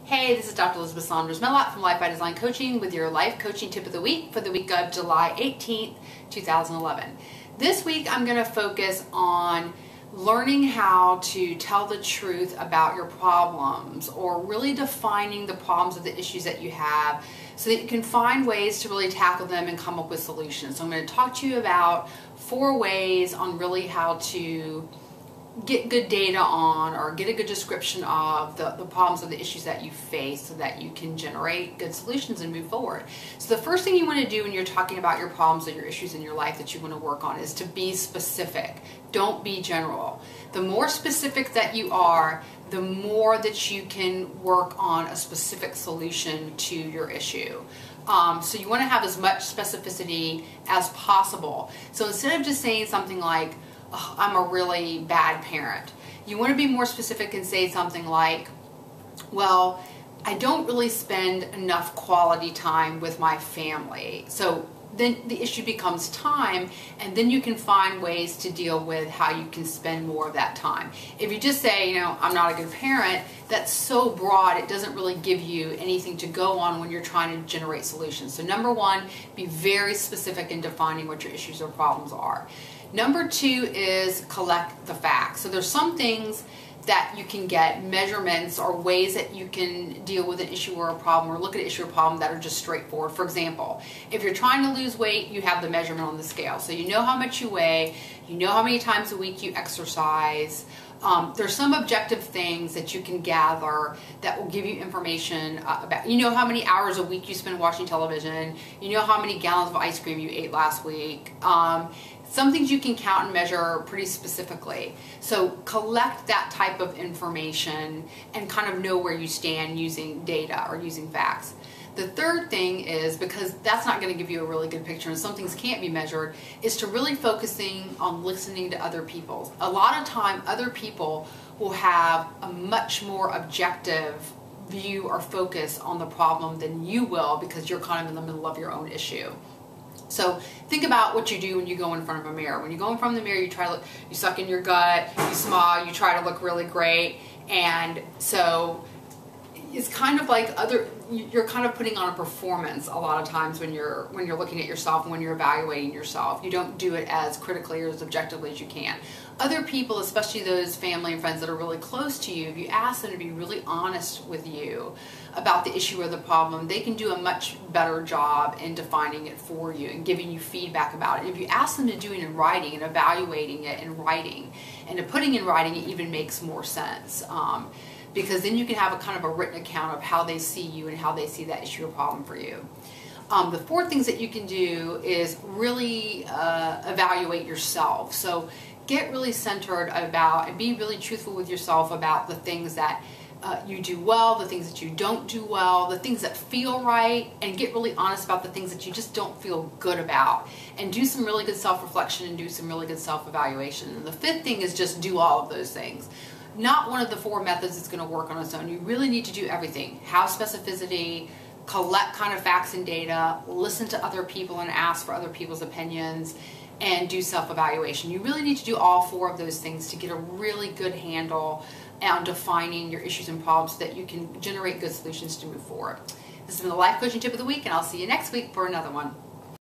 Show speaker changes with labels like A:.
A: Hey, this is Dr. Lisabeth Medlock from Life by Design Coaching with your life coaching tip of the week for the week of July 18th, 2011. This week I'm going to focus on learning how to tell the truth about your problems, or really defining the problems or the issues that you have so that you can find ways to really tackle them and come up with solutions. So I'm going to talk to you about 4 ways on really how to get good data on, or get a good description of the problems or the issues that you face so that you can generate good solutions and move forward. So the first thing you want to do when you're talking about your problems or your issues in your life that you want to work on is to be specific. Don't be general. The more specific that you are, the more that you can work on a specific solution to your issue. So you want to have as much specificity as possible. So instead of just saying something like, "Oh, I'm a really bad parent," you want to be more specific and say something like, "Well, I don't really spend enough quality time with my family." So then the issue becomes time, and then you can find ways to deal with how you can spend more of that time. If you just say, "I'm not a good parent," that's so broad, it doesn't really give you anything to go on when you're trying to generate solutions. So number 1, be very specific in defining what your issues or problems are. Number 2 is collect the facts. So there's some things that you can get, measurements or ways that you can deal with an issue or a problem, or look at an issue or problem that are just straightforward. For example, if you're trying to lose weight, you have the measurement on the scale. So you know how much you weigh, you know how many times a week you exercise. There's some objective things that you can gather that will give you information about, how many hours a week you spend watching television, how many gallons of ice cream you ate last week. Some things you can count and measure pretty specifically. So collect that type of information and kind of know where you stand using data or using facts. The third thing is, because that's not going to give you a really good picture and some things can't be measured, is to really focusing on listening to other people. A lot of time other people will have a much more objective view or focus on the problem than you will, because you're kind of in the middle of your own issue. So think about what you do when you go in front of a mirror. When you go in front of the mirror, you suck in your gut, you smile, you try to look really great, and so it's kind of like you're kind of putting on a performance a lot of times when you're looking at yourself and when you're evaluating yourself. You don't do it as critically or as objectively as you can. Other people, especially those family and friends that are really close to you, if you ask them to be really honest with you about the issue or the problem, they can do a much better job in defining it for you and giving you feedback about it. If you ask them to do it in writing and evaluating it in writing, and to putting in writing, it even makes more sense. Because then you can have a kind of a written account of how they see you and how they see that issue or problem for you. The 4 things that you can do is really evaluate yourself. So get really centered about and be really truthful with yourself about the things that you do well, the things that you don't do well, the things that feel right, and get really honest about the things that you just don't feel good about. And do some really good self-reflection and do some really good self-evaluation. And the 5th thing is just do all of those things. Not one of the 4 methods is going to work on its own. You really need to do everything. Have specificity, collect kind of facts and data, listen to other people and ask for other people's opinions, and do self-evaluation. You really need to do all 4 of those things to get a really good handle on defining your issues and problems so that you can generate good solutions to move forward. This has been the Life Coaching Tip of the Week, and I'll see you next week for another one.